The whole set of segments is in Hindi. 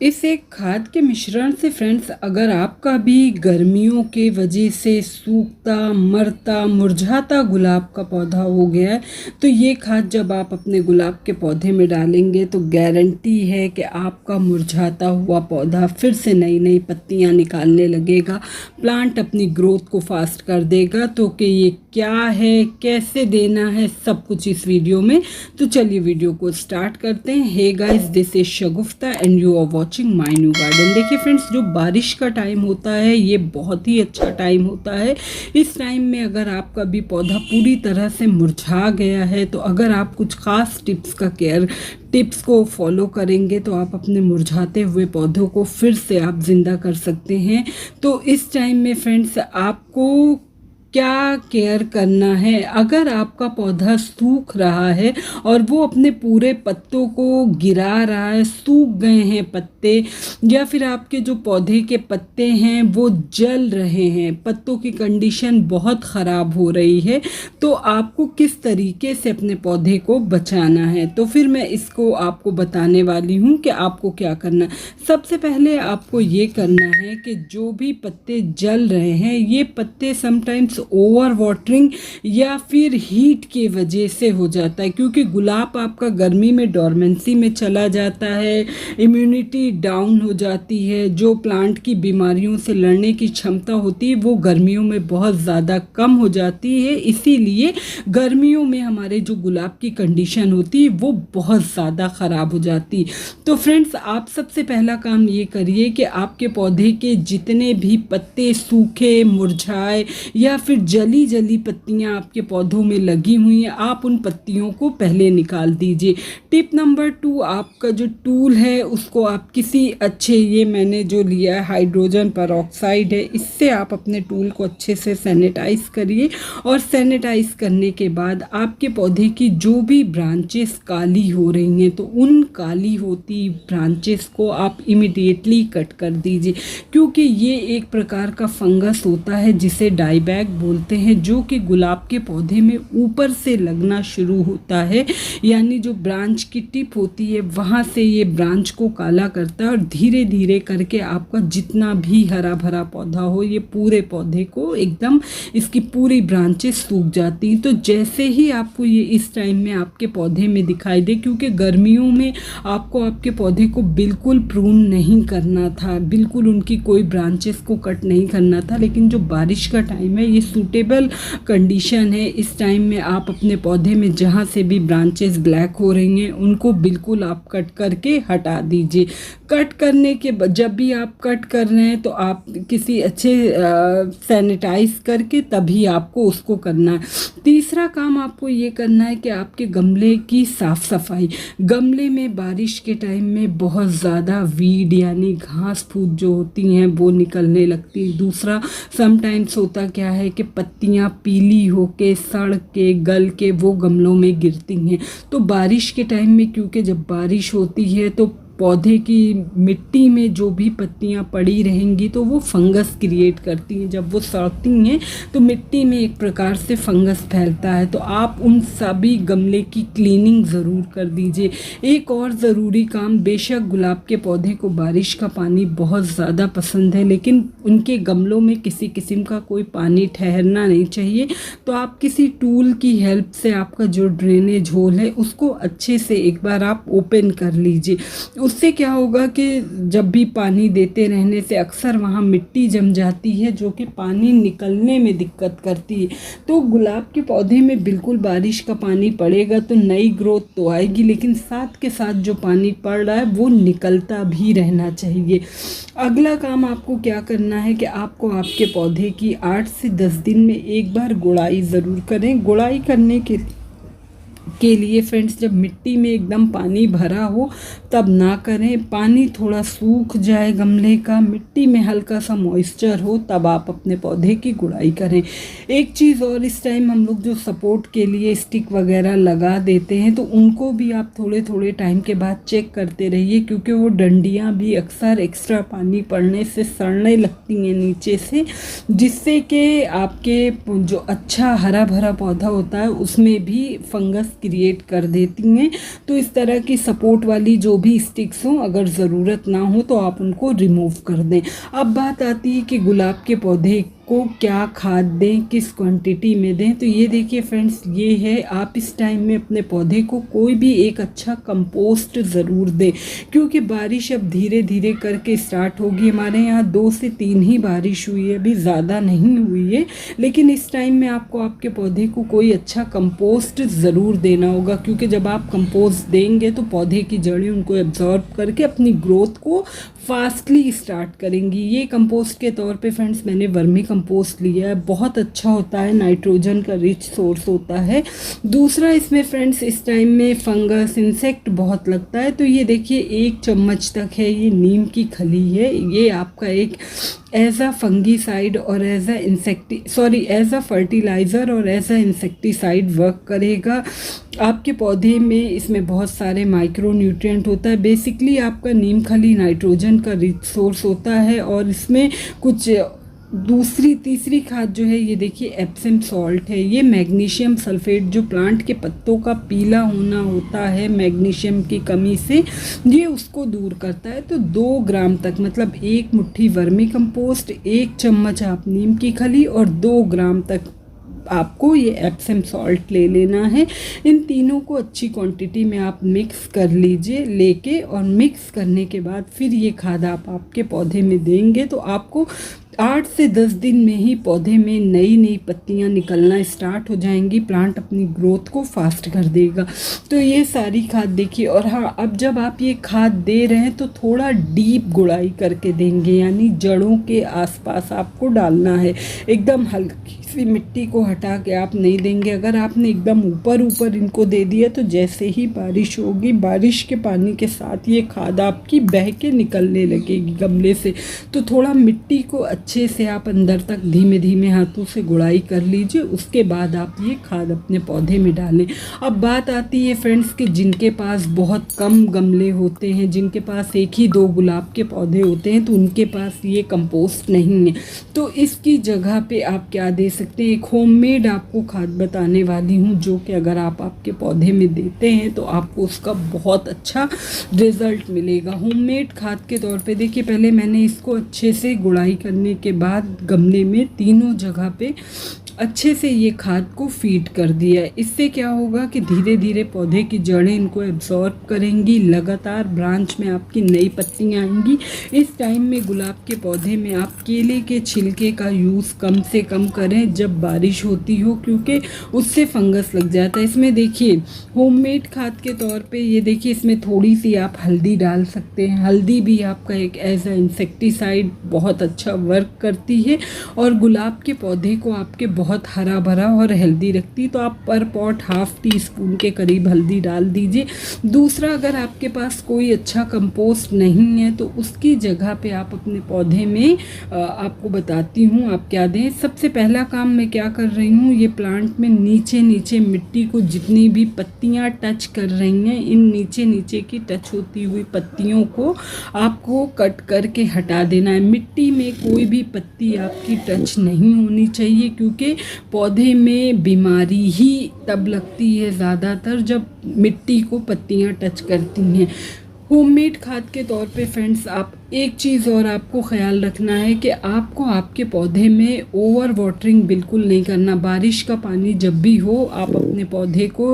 इस एक खाद के मिश्रण से फ्रेंड्स, अगर आपका भी गर्मियों के वजह से सूखता, मरता, मुरझाता गुलाब का पौधा हो गया है, तो ये खाद जब आप अपने गुलाब के पौधे में डालेंगे तो गारंटी है कि आपका मुरझाता हुआ पौधा फिर से नई नई पत्तियां निकालने लगेगा, प्लांट अपनी ग्रोथ को फास्ट कर देगा। तो कि ये क्या है, कैसे देना है, सब कुछ इस वीडियो में। तो चलिए वीडियो को स्टार्ट करते हैं। Hey guys, this is Shagufta and you are watching my new garden. देखिए फ्रेंड्स, जो बारिश का टाइम होता है ये बहुत ही अच्छा टाइम होता है। इस टाइम में अगर आपका भी पौधा पूरी तरह से मुरझा गया है, तो अगर आप कुछ खास टिप्स को फॉलो करेंगे तो आप अपने मुरझाते हुए पौधों को फिर से आप जिंदा कर सकते हैं। तो इस टाइम में फ्रेंड्स, आपको क्या केयर करना है। अगर आपका पौधा सूख रहा है और वो अपने पूरे पत्तों को गिरा रहा है, सूख गए हैं पत्ते, या फिर आपके जो पौधे के पत्ते हैं वो जल रहे हैं, पत्तों की कंडीशन बहुत ख़राब हो रही है, तो आपको किस तरीके से अपने पौधे को बचाना है, तो फिर मैं इसको आपको बताने वाली हूँ कि आपको क्या करना है। सबसे पहले आपको ये करना है कि जो भी पत्ते जल रहे हैं, ये पत्ते समटाइम्स ओवर वाटरिंग या फिर हीट की वजह से हो जाता है, क्योंकि गुलाब आपका गर्मी में डोरमेंसी में चला जाता है, इम्यूनिटी डाउन हो जाती है, जो प्लांट की बीमारियों से लड़ने की क्षमता होती है वो गर्मियों में बहुत ज़्यादा कम हो जाती है। इसीलिए गर्मियों में हमारे जो गुलाब की कंडीशन होती है वो बहुत ज़्यादा ख़राब हो जाती है। तो फ्रेंड्स, आप सबसे पहला काम ये करिए कि आपके पौधे के जितने भी पत्ते सूखे, मुरझाए या फिर जली जली पत्तियां आपके पौधों में लगी हुई हैं, आप उन पत्तियों को पहले निकाल दीजिए। टिप नंबर 2, आपका जो टूल है उसको आप किसी अच्छे, ये मैंने जो लिया है हाइड्रोजन पेरोक्साइड है, इससे आप अपने टूल को अच्छे से सैनिटाइज करिए। और सैनिटाइज करने के बाद आपके पौधे की जो भी ब्रांचेस काली हो रही हैं, तो उन काली होती ब्रांचेस को आप इमिडिएटली कट कर दीजिए, क्योंकि ये एक प्रकार का फंगस होता है जिसे डाईबैक बोलते हैं, जो कि गुलाब के पौधे में ऊपर से लगना शुरू होता है, यानी जो ब्रांच की टिप होती है वहाँ से ये ब्रांच को काला करता है, और धीरे धीरे करके आपका जितना भी हरा भरा पौधा हो, ये पूरे पौधे को एकदम, इसकी पूरी ब्रांचेस सूख जाती हैं। तो जैसे ही आपको ये इस टाइम में आपके पौधे में दिखाई दे, क्योंकि गर्मियों में आपको आपके पौधे को बिल्कुल प्रून नहीं करना था, बिल्कुल उनकी कोई ब्रांचेस को कट नहीं करना था, लेकिन जो बारिश का टाइम है ये सूटेबल कंडीशन है। इस टाइम में आप अपने पौधे में जहाँ से भी ब्रांचेस ब्लैक हो रही हैं उनको बिल्कुल आप कट करके हटा दीजिए। कट करने के जब भी आप कट कर रहे हैं तो आप किसी अच्छे सैनिटाइज करके तभी आपको उसको करना है। तीसरा काम आपको ये करना है कि आपके गमले की साफ़ सफाई। गमले में बारिश के टाइम में बहुत ज़्यादा वीड यानी घास फूस जो होती हैं वो निकलने लगती है। दूसरा, समटाइम्स होता क्या है कि पत्तियां पीली होके, सड़ के, गल के वो गमलों में गिरती हैं। तो बारिश के टाइम में, क्योंकि जब बारिश होती है तो पौधे की मिट्टी में जो भी पत्तियां पड़ी रहेंगी तो वो फंगस क्रिएट करती हैं। जब वो सड़ती हैं तो मिट्टी में एक प्रकार से फंगस फैलता है। तो आप उन सभी गमले की क्लीनिंग ज़रूर कर दीजिए। एक और ज़रूरी काम, बेशक गुलाब के पौधे को बारिश का पानी बहुत ज़्यादा पसंद है, लेकिन उनके गमलों में किसी किस्म का कोई पानी ठहरना नहीं चाहिए। तो आप किसी टूल की हेल्प से आपका जो ड्रेनेज होल है उसको अच्छे से एक बार आप ओपन कर लीजिए। उससे क्या होगा कि जब भी पानी देते रहने से अक्सर वहाँ मिट्टी जम जाती है जो कि पानी निकलने में दिक्कत करती है। तो गुलाब के पौधे में बिल्कुल बारिश का पानी पड़ेगा तो नई ग्रोथ तो आएगी, लेकिन साथ के साथ जो पानी पड़ रहा है वो निकलता भी रहना चाहिए। अगला काम आपको क्या करना है कि आपको आपके पौधे की 8 से 10 दिन में एक बार गुड़ाई ज़रूर करें। गुड़ाई करने के लिए फ्रेंड्स, जब मिट्टी में एकदम पानी भरा हो तब ना करें, पानी थोड़ा सूख जाए गमले का, मिट्टी में हल्का सा मॉइस्चर हो, तब आप अपने पौधे की गुड़ाई करें। एक चीज़ और, इस टाइम हम लोग जो सपोर्ट के लिए स्टिक वगैरह लगा देते हैं तो उनको भी आप थोड़े थोड़े टाइम के बाद चेक करते रहिए, क्योंकि वो डंडियाँ भी अक्सर एक्स्ट्रा पानी पड़ने से सड़ने लगती हैं नीचे से, जिससे कि आपके जो अच्छा हरा भरा पौधा होता है उसमें भी फंगस क्रिएट कर देती हैं। तो इस तरह की सपोर्ट वाली जो भी स्टिक्स हों, अगर ज़रूरत ना हो तो आप उनको रिमूव कर दें। अब बात आती है कि गुलाब के पौधे को क्या खाद दें, किस क्वांटिटी में दें। तो ये देखिए फ्रेंड्स, ये है, आप इस टाइम में अपने पौधे को कोई भी एक अच्छा कंपोस्ट ज़रूर दें, क्योंकि बारिश अब धीरे धीरे करके स्टार्ट होगी। हमारे यहाँ 2 से 3 ही बारिश हुई है, अभी ज़्यादा नहीं हुई है, लेकिन इस टाइम में आपको आपके पौधे को कोई अच्छा कंपोस्ट ज़रूर देना होगा, क्योंकि जब आप कंपोस्ट देंगे तो पौधे की जड़ें उनको एब्जॉर्ब करके अपनी ग्रोथ को फास्टली स्टार्ट करेंगी। ये कंपोस्ट के तौर पे फ्रेंड्स मैंने वर्मी कंपोस्ट लिया है, बहुत अच्छा होता है, नाइट्रोजन का रिच सोर्स होता है। दूसरा, इसमें फ्रेंड्स इस टाइम में फंगस, इंसेक्ट बहुत लगता है, तो ये देखिए 1 चम्मच तक है, ये नीम की खली है। ये आपका एक एज अ फंगीसाइड और एज अ फर्टिलाइज़र और एज अ इंसेक्टिसाइड वर्क करेगा। आपके पौधे में इसमें बहुत सारे माइक्रो न्यूट्रिएंट होता है। बेसिकली आपका नीम खली नाइट्रोजन का रिच सोर्स होता है, और इसमें कुछ तीसरी खाद जो है, ये देखिए एप्सम सॉल्ट है। ये मैग्नीशियम सल्फेट, जो प्लांट के पत्तों का पीला होना होता है मैग्नीशियम की कमी से, ये उसको दूर करता है। तो 2 ग्राम तक, मतलब 1 मुट्ठी वर्मी कंपोस्ट, 1 चम्मच आप नीम की खली और 2 ग्राम तक आपको ये एप्सम सॉल्ट ले लेना है। इन तीनों को अच्छी क्वांटिटी में आप मिक्स कर लीजिए, लेके और मिक्स करने के बाद फिर ये खाद आप आपके पौधे में देंगे तो आपको 8 से 10 दिन में ही पौधे में नई नई पत्तियां निकलना स्टार्ट हो जाएंगी। प्लांट अपनी ग्रोथ को फास्ट कर देगा। तो ये सारी खाद देखिए। और हाँ, अब जब आप ये खाद दे रहे हैं तो थोड़ा डीप गुड़ाई करके देंगे, यानी जड़ों के आसपास आपको डालना है। एकदम हल्की सी मिट्टी को हटा के आप नहीं देंगे। अगर आपने एकदम ऊपर ऊपर इनको दे दिया तो जैसे ही बारिश होगी, बारिश के पानी के साथ ये खाद आपकी बह के निकलने लगेगी गमले से। तो थोड़ा मिट्टी को अच्छे से आप अंदर तक धीमे धीमे हाथों से गुड़ाई कर लीजिए, उसके बाद आप ये खाद अपने पौधे में डालें। अब बात आती है फ्रेंड्स कि जिनके पास बहुत कम गमले होते हैं, जिनके पास 1 ही 2 गुलाब के पौधे होते हैं, तो उनके पास ये कंपोस्ट नहीं है। तो इसकी जगह पे आप क्या दे सकते हैं, एक होममेड आपको खाद बताने वाली हूँ, जो कि अगर आप आपके पौधे में देते हैं तो आपको उसका बहुत अच्छा रिजल्ट मिलेगा। होममेड खाद के तौर पे देखिए, पहले मैंने इसको अच्छे से गुड़ाई करने के बाद गमले में तीनों जगह पे अच्छे से ये खाद को फीड कर दिया है। इससे क्या होगा कि धीरे धीरे पौधे की जड़ें इनको एब्जॉर्ब करेंगी, लगातार ब्रांच में आपकी नई पत्तियां आएंगी। इस टाइम में गुलाब के पौधे में आप केले के छिलके का यूज़ कम से कम करें जब बारिश होती हो, क्योंकि उससे फंगस लग जाता है। इसमें देखिए होममेड खाद के तौर पे ये देखिए, इसमें थोड़ी सी आप हल्दी डाल सकते हैं। हल्दी भी आपका एक एज अ इंसेक्टिसाइड बहुत अच्छा वर्क करती है और गुलाब के पौधे को आपके बहुत हरा भरा और हेल्दी रखती। तो आप पर पॉट 1/2 टीस्पून के करीब हल्दी डाल दीजिए। दूसरा, अगर आपके पास कोई अच्छा कंपोस्ट नहीं है तो उसकी जगह पे आप अपने पौधे में आपको बताती हूँ आप क्या दें। सबसे पहला काम मैं क्या कर रही हूँ, ये प्लांट में नीचे नीचे मिट्टी को जितनी भी पत्तियाँ टच कर रही हैं, इन नीचे नीचे की टच होती हुई पत्तियों को आपको कट करके हटा देना है। मिट्टी में कोई भी पत्ती आपकी टच नहीं होनी चाहिए, क्योंकि पौधे में बीमारी ही तब लगती है ज़्यादातर जब मिट्टी को पत्तियां टच करती हैं। होममेड खाद के तौर पे फ्रेंड्स, आप एक चीज़ और आपको ख्याल रखना है कि आपको आपके पौधे में ओवर वाटरिंग बिल्कुल नहीं करना। बारिश का पानी जब भी हो आप अपने पौधे को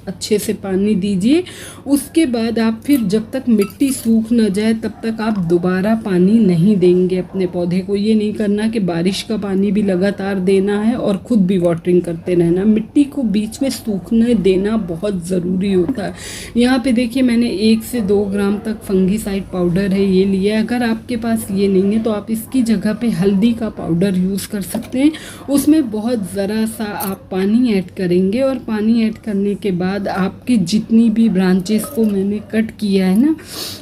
अच्छे से पानी दीजिए। उसके बाद आप फिर जब तक मिट्टी सूख न जाए तब तक आप दोबारा पानी नहीं देंगे अपने पौधे को। ये नहीं करना कि बारिश का पानी भी लगातार देना है और ख़ुद भी वाटरिंग करते रहना। मिट्टी को बीच में सूखने देना बहुत ज़रूरी होता है। यहाँ पे देखिए, मैंने 1 से 2 ग्राम तक फंगीसाइड पाउडर है ये लिया। अगर आपके पास ये नहीं है तो आप इसकी जगह पे हल्दी का पाउडर यूज़ कर सकते हैं। उसमें बहुत ज़रा सा आप पानी ऐड करेंगे और पानी ऐड करने के बाद आपकी जितनी भी ब्रांचेस को मैंने कट किया है ना,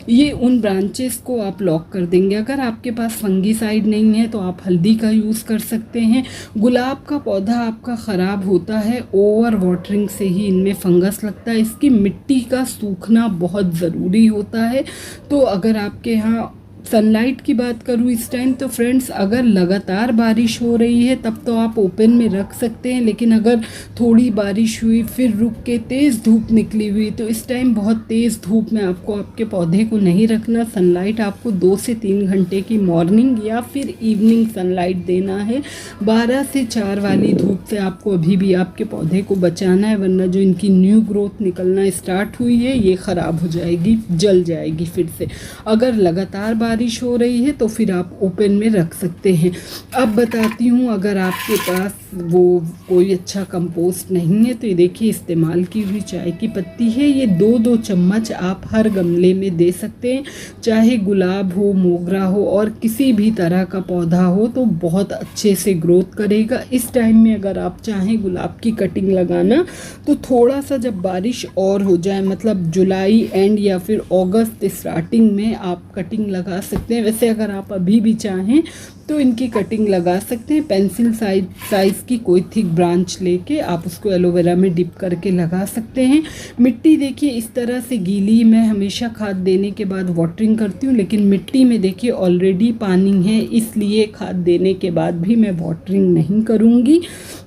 ये उन ब्रांचेस को आप लॉक कर देंगे। अगर आपके पास फंगीसाइड नहीं है तो आप हल्दी का यूज़ कर सकते हैं। गुलाब का पौधा आपका ख़राब होता है ओवर वाटरिंग से ही, इनमें फंगस लगता है। इसकी मिट्टी का सूखना बहुत ज़रूरी होता है। तो अगर आपके यहाँ सनलाइट की बात करूँ इस टाइम, तो फ्रेंड्स अगर लगातार बारिश हो रही है तब तो आप ओपन में रख सकते हैं, लेकिन अगर थोड़ी बारिश हुई फिर रुक के तेज़ धूप निकली हुई, तो इस टाइम बहुत तेज़ धूप में आपको आपके पौधे को नहीं रखना। सनलाइट आपको 2 से 3 घंटे की मॉर्निंग या फिर इवनिंग सनलाइट देना है। 12 से 4 वाली धूप से आपको अभी भी आपके पौधे को बचाना है, वरना जो इनकी न्यू ग्रोथ निकलना स्टार्ट हुई है ये ख़राब हो जाएगी, जल जाएगी फिर से। अगर लगातार बारिश हो रही है तो फिर आप ओपन में रख सकते हैं। अब बताती हूँ, अगर आपके पास वो कोई अच्छा कंपोस्ट नहीं है तो ये देखिए इस्तेमाल की हुई चाय की पत्ती है, ये 2-2 चम्मच आप हर गमले में दे सकते हैं। चाहे गुलाब हो, मोगरा हो और किसी भी तरह का पौधा हो तो बहुत अच्छे से ग्रोथ करेगा। इस टाइम में अगर आप चाहें गुलाब की कटिंग लगाना तो थोड़ा सा जब बारिश और हो जाए, मतलब जुलाई एंड या फिर अगस्त स्टार्टिंग में आप कटिंग लगा सकते हैं। वैसे अगर आप अभी भी चाहें तो इनकी कटिंग लगा सकते हैं। पेंसिल साइज़ की कोई थिक ब्रांच लेके आप उसको एलोवेरा में डिप करके लगा सकते हैं। मिट्टी देखिए इस तरह से गीली, मैं हमेशा खाद देने के बाद वाटरिंग करती हूँ, लेकिन मिट्टी में देखिए ऑलरेडी पानी है, इसलिए खाद देने के बाद भी मैं वाटरिंग नहीं करूँगी,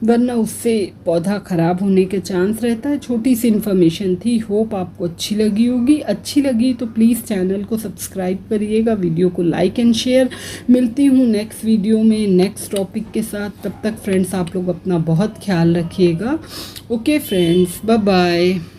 वरना उससे पौधा ख़राब होने के चांस रहता है। छोटी सी इन्फॉर्मेशन थी, होप आपको अच्छी लगी होगी। अच्छी लगी तो प्लीज़ चैनल को सब्सक्राइब करिएगा, वीडियो को लाइक एंड शेयर। मिलती हूँ नेक्स्ट वीडियो में नेक्स्ट टॉपिक के साथ। तब तक फ्रेंड्स आप लोग अपना बहुत ख्याल रखिएगा। Okay friends, bye bye.